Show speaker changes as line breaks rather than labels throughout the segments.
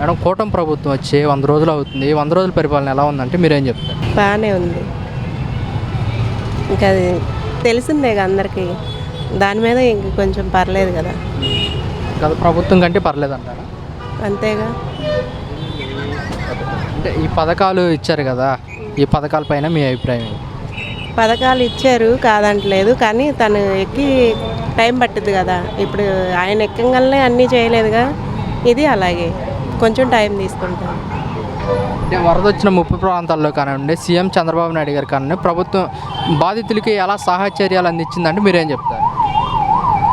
Madam కూటమి ప్రభుత్వం వచ్చి 100 రోజులు అవుతుంది. 100 రోజుల పరిపాలన ఎలా ఉందంటే మీరేం చెప్తారు?
బాగానే ఉంది. ఇంకా అది తెలిసిందేగా అందరికీ. దాని మీద ఇంక కొంచెం పర్లేదు కదా.
గత ప్రభుత్వం కంటే పర్లేదంటారా?
అంతేగా.
అంటే ఈ పథకాలు ఇచ్చారు కదా, ఈ పథకాలపైన మీ అభిప్రాయం ఏంటి?
పథకాలు ఇచ్చారు కాదంటలేదు, కానీ తను ఎక్కి టైం పట్టుద్ది కదా. ఇప్పుడు ఆయన ఎక్కగానే అన్నీ చేయలేదుగా. ఇది అలాగే కొంచెం టైం తీసుకుంటాను.
అంటే వరద వచ్చిన ముప్పు ప్రాంతాల్లో కానివ్వండి, సీఎం చంద్రబాబు నాయుడు గారు కానివ్వండి, ప్రభుత్వం బాధితులకి ఎలా సహాయ చర్యలు అందించిందంటే మీరేం చెప్తారు?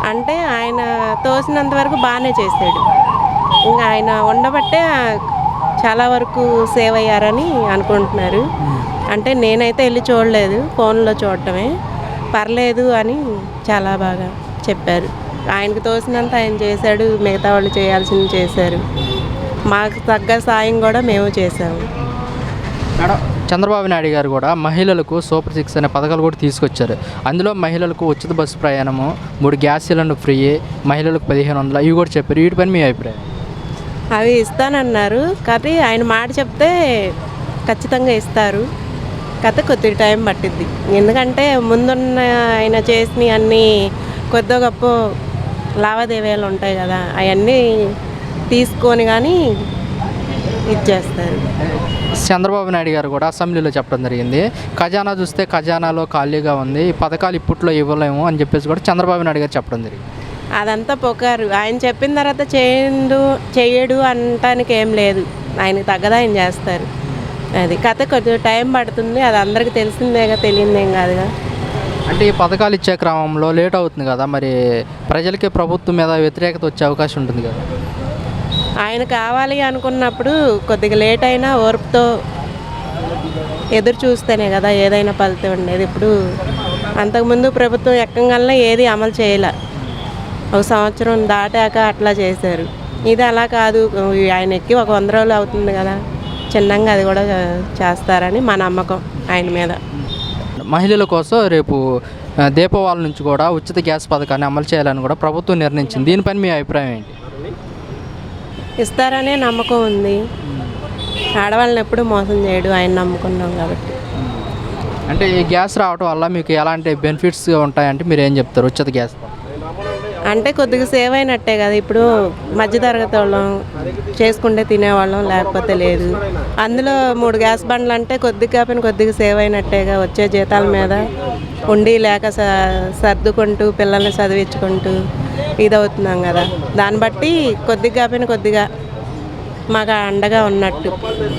అంటే ఆయన తోసినంత వరకు బాగానే చేశాడు. ఇంకా ఆయన ఉండబట్టే చాలా వరకు సేవ్ అయ్యారని అనుకుంటున్నారు. అంటే నేనైతే వెళ్ళి చూడలేదు, ఫోన్లో చూడటమే. పర్లేదు అని చాలా బాగా చెప్పారు. ఆయనకు తోసినంత ఆయన చేశాడు, మిగతా వాళ్ళు చేయాల్సింది చేశారు. మాకు తగ్గ సాయం కూడా మేము చేసాము.
మేడం చంద్రబాబు నాయుడు గారు కూడా మహిళలకు సూపర్ 6 అనే పథకాలు కూడా తీసుకొచ్చారు. అందులో మహిళలకు ఉచిత బస్సు ప్రయాణము, 3 గ్యాస్ సిలిండర్ ఫ్రీ, మహిళలకు 1500 ఇవి కూడా చెప్పారు. వీటిపైన మీ అభిప్రాయం?
అవి ఇస్తానన్నారు, కానీ ఆయన మాట చెప్తే ఖచ్చితంగా ఇస్తారు. కథ కొద్దిగా టైం పట్టిద్ది. ఎందుకంటే ముందున్న ఆయన చేసినవి అన్నీ కొద్ది గొప్ప లావాదేవీలు ఉంటాయి కదా, అవన్నీ తీసుకొని కానీ ఇచ్చేస్తారు.
చంద్రబాబు నాయుడు గారు కూడా అసెంబ్లీలో చెప్పడం జరిగింది, ఖజానా చూస్తే ఖజానాలో ఖాళీగా ఉంది, ఈ పథకాలు ఇప్పట్లో ఇవ్వలేము అని చెప్పేసి కూడా చంద్రబాబు నాయుడు గారు చెప్పడం జరిగింది.
అదంతా పొకారు. ఆయన చెప్పిన తర్వాత చేయడు అనటానికి ఏం లేదు. ఆయనకు తగ్గదా ఆయన చేస్తారు. అది కథ కొద్దిగా టైం పడుతుంది. అది అందరికీ తెలిసిందేగా, తెలియదేం కాదుగా.
అంటే ఈ పథకాలు ఇచ్చే క్రమంలో లేట్ అవుతుంది కదా, మరి ప్రజలకి ప్రభుత్వం మీద వ్యతిరేకత వచ్చే అవకాశం ఉంటుంది కదా.
ఆయన కావాలి అనుకున్నప్పుడు కొద్దిగా లేట్ అయినా ఓర్పుతో ఎదురు చూస్తేనే కదా ఏదైనా ఫలితం ఉండేది. ఇప్పుడు అంతకుముందు ప్రభుత్వం ఎక్కగానే ఏది అమలు చేయలే, 1 సంవత్సరం దాటాక అట్లా చేశారు. ఇది అలా కాదు, ఆయన ఎక్కి 100 రోజులు అవుతుంది కదా, చిన్నంగా అది కూడా చేస్తారని మా నమ్మకం ఆయన మీద.
మహిళల కోసం రేపు దీపావళి నుంచి కూడా ఉచిత గ్యాస్ పథకాన్ని అమలు చేయాలని కూడా ప్రభుత్వం నిర్ణయించింది. దీనిపైన మీ అభిప్రాయం ఏంటి?
ఇస్తారనే నమ్మకం ఉంది. ఆడవాళ్ళని ఎప్పుడు మోసం చేయడు, ఆయన నమ్ముకున్నాం కాబట్టి.
అంటే ఈ గ్యాస్ రావడం వల్ల మీకు ఎలాంటి బెనిఫిట్స్ ఉంటాయంటే మీరు ఏం చెప్తారు? ఉచిత గ్యాస్
అంటే కొద్దిగా సేవ్ అయినట్టే కదా. ఇప్పుడు మధ్యతరగతి వాళ్ళం చేసుకుంటే తినేవాళ్ళం, లేకపోతే లేదు. అందులో 3 గ్యాస్ బండ్లు అంటే కొద్దిగా సేవ్ అయినట్టేగా. వచ్చే జీతాల మీద ఉండి లేక సర్దుకుంటూ పిల్లల్ని చదివించుకుంటూ ఇదవుతున్నాం కదా. దాన్ని బట్టి కొద్దిగా మాకు అండగా ఉన్నట్టు.